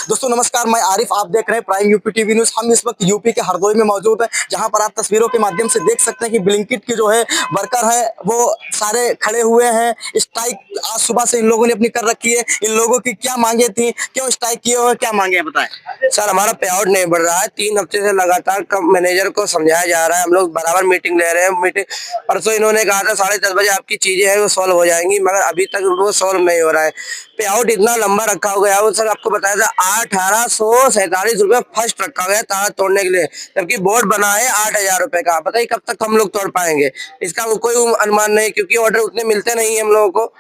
दोस्तों नमस्कार, मैं आरिफ, आप देख रहे हैं प्राइम यूपी टीवी न्यूज। हम इस वक्त यूपी के हरदोई में मौजूद हैं, जहां पर आप तस्वीरों के माध्यम से देख सकते हैं कि ब्लिंकिट के जो है वर्कर है वो सारे खड़े हुए हैं। स्ट्राइक आज सुबह से इन लोगों ने अपनी कर रखी है। इन लोगों की क्या मांगे थी, क्यों स्ट्राइक किए हुए, क्या मांगे हैं बताएं। सर, हमारा पे आउट नहीं बढ़ रहा है। 3 हफ्ते से लगातार मैनेजर को समझाया जा रहा है। हम लोग बराबर मीटिंग ले रहे हैं। मीटिंग परसों इन्होंने कहा था 10:30 बजे आपकी चीजें हैं वो सॉल्व हो जाएंगी, मगर अभी तक वो सॉल्व नहीं हो रहा है। पे आउट इतना लंबा रखा हो गया है। वो सर आपको बताया था 1847 रुपये फर्स्ट रखा गया ताला तोड़ने के लिए, जबकि बोर्ड बना है 8,000 रुपए का। बताइए कब तक हम लोग तोड़ पाएंगे, इसका कोई अनुमान नहीं, क्योंकि ऑर्डर उतने मिलते नहीं है हम लोगों को।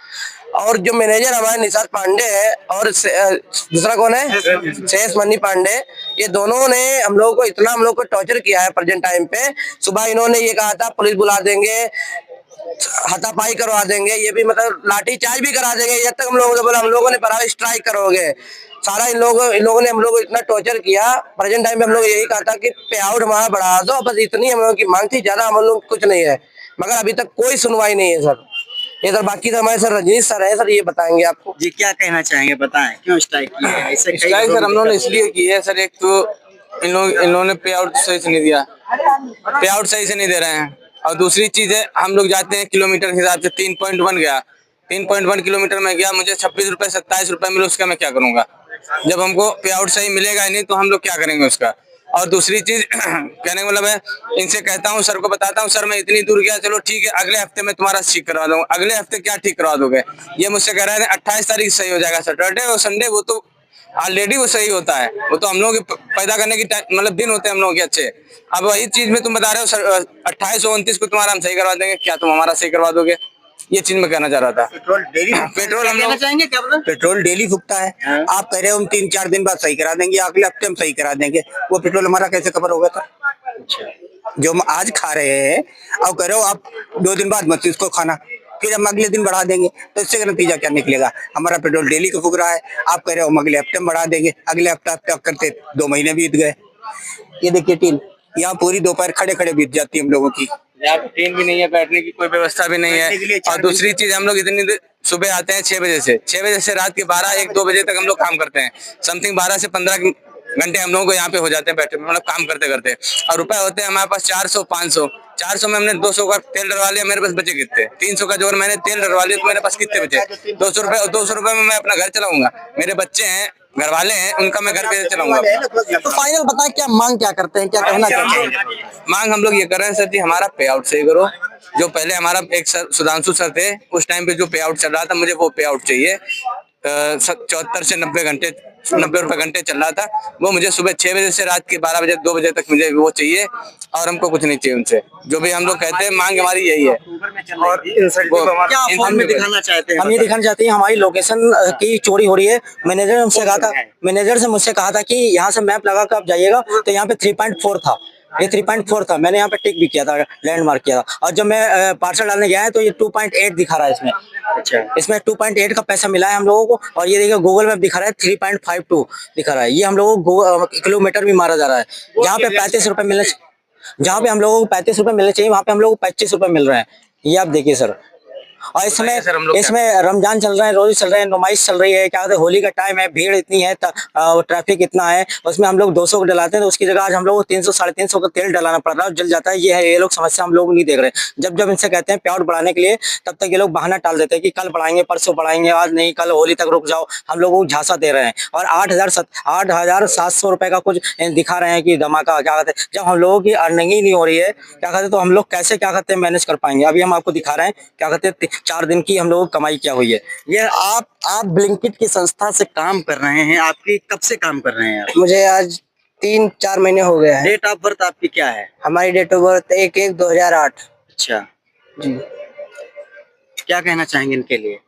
और जो मैनेजर हमारे निशांत पांडे है और दूसरा कौन है, शेष मनी पांडे, ये दोनों ने हम लोगों को इतना हम लोग को टॉर्चर किया है। प्रेजेंट टाइम पे सुबह इन्होंने ये कहा था पुलिस बुला देंगे, हाथापाई करवा देंगे, ये भी मतलब लाठी चार्ज भी करा देंगे। जब तक हम लोगों ने बोला हम लोगों ने बराबर स्ट्राइक करोगे। सारा इन लोगों ने हम लोग को इतना टॉर्चर किया। प्रेजेंट टाइम पे हम लोग यही कहा था कि पे आउट हमारा बढ़ा दो, बस इतनी हम लोगों की मांग थी, ज्यादा हम लोग कुछ नहीं है। मगर अभी तक कोई सुनवाई नहीं है सर। ये सर बाकी तो हमारे सर रजनीश सर है, सर ये बताएंगे आपको। जी क्या कहना चाहेंगे, बताएं क्यों स्ट्राइक किए हैं। इससे स्ट्राइक सर हम लोगों ने इसलिए की है सर, एक तो इन लोगों ने पे आउट सही से नहीं दिया, पे आउट सही से नहीं दे रहे हैं। और दूसरी चीज है, हम लोग जाते हैं किलोमीटर के हिसाब से। 3.1 गया, 3.1 किलोमीटर में गया, मुझे 26 रुपए 27 रुपए मिले, उसका मैं क्या करूंगा। जब हमको पे आउट सही मिलेगा ही नहीं तो हम लोग क्या करेंगे उसका। और दूसरी चीज कहने का मतलब है, इनसे कहता हूँ, सर को बताता हूँ, सर मैं इतनी दूर गया, चलो ठीक है अगले हफ्ते में तुम्हारा ठीक करवा दूंगा। अगले हफ्ते क्या ठीक करवा दोगे, ये मुझसे कह रहे थे 28 तारीख सही हो जाएगा। सैटरडे और संडे वो तो ऑलरेडी वो सही होता है, वो तो हम लोग पैदा करने की मतलब दिन होते हैं हम लोग के अच्छे। अब वही चीज में तुम बता रहे हो सर 28 और 29 को तुम्हारा हम सही करवा देंगे, क्या तुम हमारा सही करवा दोगे। ये चीज मैं कहना चाह रहा था। पेट्रोल हम लोग चाहेंगे क्या बताएं? पेट्रोल डेली फूकता है। आप कह रहे हो हम 3-4 दिन बाद सही करा देंगे, अगले हफ्ते हम सही करा देंगे। वो पेट्रोल हमारा कैसे कवर होगा था जो हम आज खा रहे हैं। अब कह रहे हो आप 2 दिन बाद मत इसको खाना, फिर हम अगले दिन बढ़ा देंगे, तो इससे का नतीजा क्या निकलेगा। हमारा पेट्रोल डेली का फूक रहा है। आप कह रहे हो हम अगले हफ्ते में बढ़ा देंगे, अगले हफ्ते करते 2 महीने बीत गए। ये देखिए टीन यहाँ पूरी दोपहर खड़े खड़े बीत जाती है हम लोगों की। यहाँ ट्रेन भी नहीं है, बैठने की कोई व्यवस्था भी नहीं है। और दूसरी चीज हम लोग इतनी सुबह आते हैं 6 बजे से, 6 बजे से रात के 12-1-2 बजे तक हम लोग काम करते हैं। समथिंग 12 से 15 घंटे हम लोगों को यहाँ पे हो जाते हैं बैठे, मतलब काम करते करते। और रुपए होते हैं हमारे पास 400-500। 400 में हमने 200 का तेल डलवा लिया, मेरे पास बचे कितने। 300 का जो मैंने तेल डलवा लिया तो मेरे पास कितने बचे। 200 रुपए में मैं अपना घर चलाऊंगा, मेरे बच्चे हैं, घर वाले हैं, उनका मैं घर कैसे चलाऊंगा। तो फाइनल बताएं क्या मांग क्या करते हैं, क्या कहना चाहते हैं। मांग हम लोग ये कर रहे हैं सर जी, हमारा पे आउट सही करो। जो पहले हमारा एक सर सुधांशु सर थे, उस टाइम पे जो पे आउट चल रहा था, मुझे वो पे आउट चाहिए। 74 से 90 घंटे, 90 रुपए घंटे चल रहा था। वो मुझे सुबह 6 बजे से रात के 12 बजे 2 बजे तक मुझे वो चाहिए। और हमको कुछ नहीं चाहिए उनसे, जो भी हम लोग कहते हैं मांग हमारी यही है। और क्या फॉर्म में दिखाना चाहते हैं, हम ये दिखाना चाहते हैं हमारी लोकेशन की चोरी हो रही है। मैनेजर से मुझसे कहा था कि यहाँ से मैप लगा कर आप जाइएगा, तो यहाँ पे 3.4 था, ये 3.4 था। मैंने यहाँ पे टिक भी किया था, लैंडमार्क किया था। और जब मैं पार्सल डालने गया है तो ये 2.8 दिखा रहा है इसमें। अच्छा, इसमें 2.8 का पैसा मिला है हम लोगों को। और ये देखिए गूगल मैप दिखा रहा है 3.52 दिखा रहा है। ये हम लोगों को किलोमीटर भी मारा जा रहा है। जहाँ पे 35 रुपए मिलने, जहाँ पे हम लोगों को 35 रुपए मिलने चाहिए, वहाँ पे हम लोगों को 25 रुपए मिल रहे हैं। ये आप देखिए सर। और इसमें रमजान चल रहा है, रोजे चल रहे हैं, नुमाइश चल रही है, क्या कहते हैं होली का टाइम है, भीड़ इतनी है, ट्रैफिक इतना है, उसमें हम लोग 200 को डलाते हैं तो उसकी जगह आज हम लोग को 300-350 का तेल डलाना पड़ रहा है, जल जाता है। ये है, ये लोग समस्या हम लोग नहीं देख रहे। जब जब इनसे कहते हैं पे आउट बढ़ाने के लिए, तब तक ये लोग बहाना टाल देते हैं कि कल बढ़ाएंगे, परसों बढ़ाएंगे, आज नहीं, कल होली तक रुक जाओ। हम लोगों को झांसा दे रहे हैं। और 8,700 रुपए का कुछ दिखा रहे हैं कि धमाका, क्या कहते हैं। जब हम लोगों की अर्निंग ही नहीं हो रही है, क्या कहते हैं, तो हम लोग कैसे, क्या कहते हैं, मैनेज कर पाएंगे। अभी हम आपको दिखा रहे हैं, क्या कहते हैं, 4 दिन की हम लोगों को कमाई क्या हुई है। ये आप ब्लिंकिट की संस्था से काम कर रहे हैं, आपकी कब से काम कर रहे हैं आप? मुझे आज 3-4 महीने हो गए हैं। डेट ऑफ बर्थ आपकी क्या है? हमारी डेट ऑफ बर्थ 1/1/2008। अच्छा जी, क्या कहना चाहेंगे इनके लिए?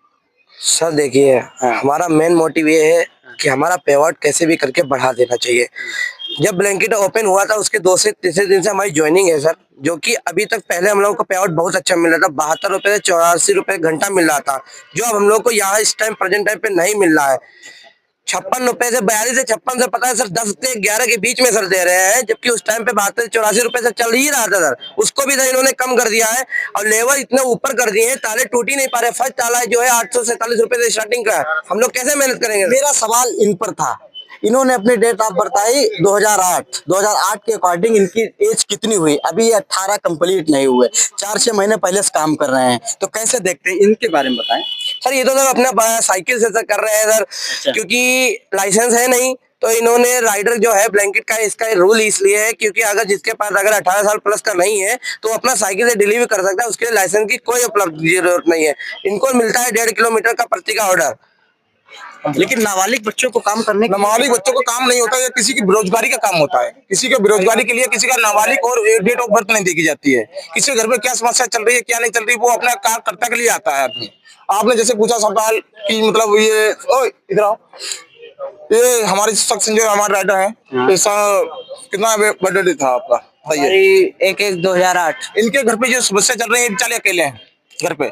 सर देखिए, हमारा मेन मोटिव ये है कि हमारा पे आउट कैसे भी करके बढ़ा देना चाहिए। जब ब्लैंकेट ओपन हुआ था उसके 2 से 3 दिन से हमारी ज्वाइनिंग है सर, जो कि अभी तक पहले हम लोगों को पे आउट बहुत अच्छा मिल रहा था। 72 रुपए से 84 रुपए घंटा मिल रहा था, जो अब हम लोग को यहाँ इस टाइम प्रेजेंट टाइम पे नहीं मिल रहा है। ₹56 से 42 से 56 से पता है सर 10 से 11 के बीच में सर दे रहे हैं, जबकि उस टाइम पे 72-84 से चल ही रहा था सर। उसको भी सर इन्होंने कम कर दिया है और लेवल इतने ऊपर कर दिए हैं, ताले टूट ही नहीं पा रहे। फर्स्ट ताला जो है ₹847 से स्टार्टिंग का है, हम लोग कैसे मेहनत करेंगे? मेरा सवाल इन पर था, इन्होंने अपनी डेट ऑफ बर्थ आई 2008 के अकॉर्डिंग इनकी एज कितनी हुई? अभी ये 18 कंप्लीट नहीं हुए, 4-6 महीने पहले से काम कर रहे हैं, तो कैसे देखते हैं? इनके बारे में बताएं। सर ये तो सर अपना साइकिल से सर कर रहे हैं सर, क्योंकि लाइसेंस है नहीं, तो इन्होंने राइडर जो है ब्लैंकेट का इसका रूल इसलिए है क्योंकि अगर जिसके पास अगर 18 साल प्लस का नहीं है तो अपना साइकिल से डिलीवरी कर सकता है, उसके लिए लाइसेंस की कोई उपलब्ध जरूरत नहीं है। इनको मिलता है 1.5 किलोमीटर का प्रति का ऑर्डर। लेकिन नाबालिग बच्चों को काम करने नाबालिग बच्चों को काम नहीं होता है, किसी की बेरोजगारी का काम होता है। किसी के बेरोजगारी के लिए किसी का नाबालिग और डेट ऑफ बर्थ नहीं देखी जाती है। किसी के घर में क्या समस्या चल रही है क्या नहीं चल रही, वो अपना कार्यकर्ता के लिए आता है आदमी। आपने जैसे पूछा सवाल कि मतलब ये इधर आओ, ये हमारे शख्स जो हमारे राइडर है, ऐसा कितना बर्थडे था आपका बताइए? 1/1/2008। इनके घर पे जो समस्या चल रही है, बेचारे अकेले हैं घर पे।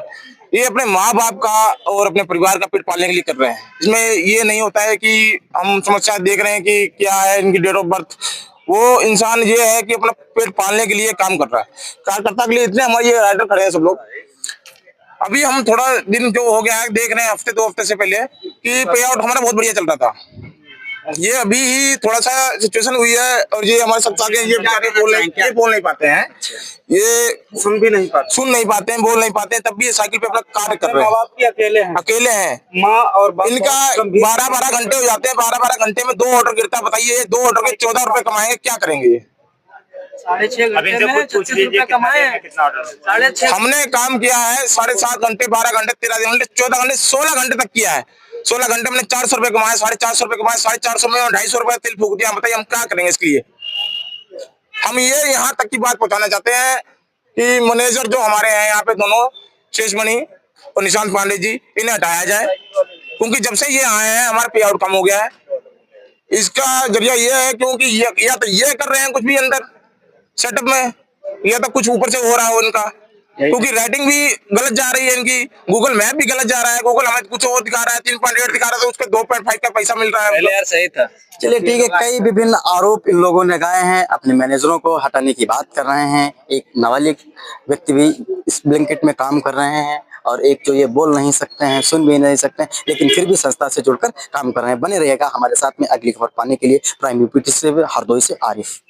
ये अपने माँ बाप का और अपने परिवार का पेट पालने के लिए कर रहे हैं। इसमें ये नहीं होता है कि हम समस्या देख रहे हैं कि क्या है इनकी डेट ऑफ बर्थ। वो इंसान ये है कि अपना पेट पालने के लिए काम कर रहा है, कार्यकर्ता के लिए। इतने हमारे ये राइडर खड़े हैं सब लोग। अभी हम थोड़ा दिन जो हो गया है देख रहे हैं, हफ्ते 2 हफ्ते से पहले कि पे आउट हमारा बहुत बढ़िया चल रहा था। ये अभी ही थोड़ा सा सिचुएशन हुई है और ये हमारे सब आगे ये बेचारे बोल नहीं पाते हैं, ये सुन नहीं पाते हैं, बोल नहीं पाते हैं, तब भी ये साइकिल पे अपना कार्य कर रहे हैं। अकेले हैं माँ और इनका 12-12 घंटे हो जाते हैं। 12-12 घंटे में 2 ऑर्डर गिरता है। बताइए 2 ऑर्डर के 14 रुपए कमाएंगे, क्या करेंगे ये? 6.5 घंटे में 36 रुपए कमाए। 6.5 हमने काम किया है 7.5 घंटे, 12 घंटे, 13 घंटे, 14 घंटे, 16 घंटे तक किया है। 16 घंटे में 400 रुपए कमाए, 450 रुपए कमाए, 450 में 250 रुपए तेल फूक दिया। बताइए हम क्या करेंगे इसके लिए? हम ये यहाँ तक की बात पहुंचाना चाहते हैं कि मैनेजर जो हमारे हैं यहाँ पे दोनों, शेषमणि और निशांत पांडे जी, इन्हें हटाया जाए, क्योंकि जब से ये आए हैं हमारा पे आउट कम हो गया है। इसका जरिया ये है क्योंकि या तो ये कर रहे हैं कुछ भी अंदर सेटअप में, या तो कुछ ऊपर से हो रहा हो इनका, क्योंकि रेटिंग भी गलत जा रही है इनकी, गूगल मैप भी गलत जा रहा है। गूगल हमें कुछ और दिखा रहा है, 3.8 दिखा रहा था, उसके 2.5 का पैसा मिल रहा है। पहले यार सही था। चलिए ठीक है, कई विभिन्न आरोप इन लोगों ने लगाए हैं, अपने मैनेजरों को हटाने की बात कर रहे हैं। एक नाबालिग व्यक्ति भी इस ब्लैंकेट में काम कर रहे हैं और एक जो ये बोल नहीं सकते हैं, सुन भी नहीं सकते हैं, लेकिन फिर भी संस्था से जुड़कर काम कर रहे हैं। बने रहेगा हमारे साथ में अगली खबर पाने के लिए। प्राइम यूपी से हरदोई से आरिफ।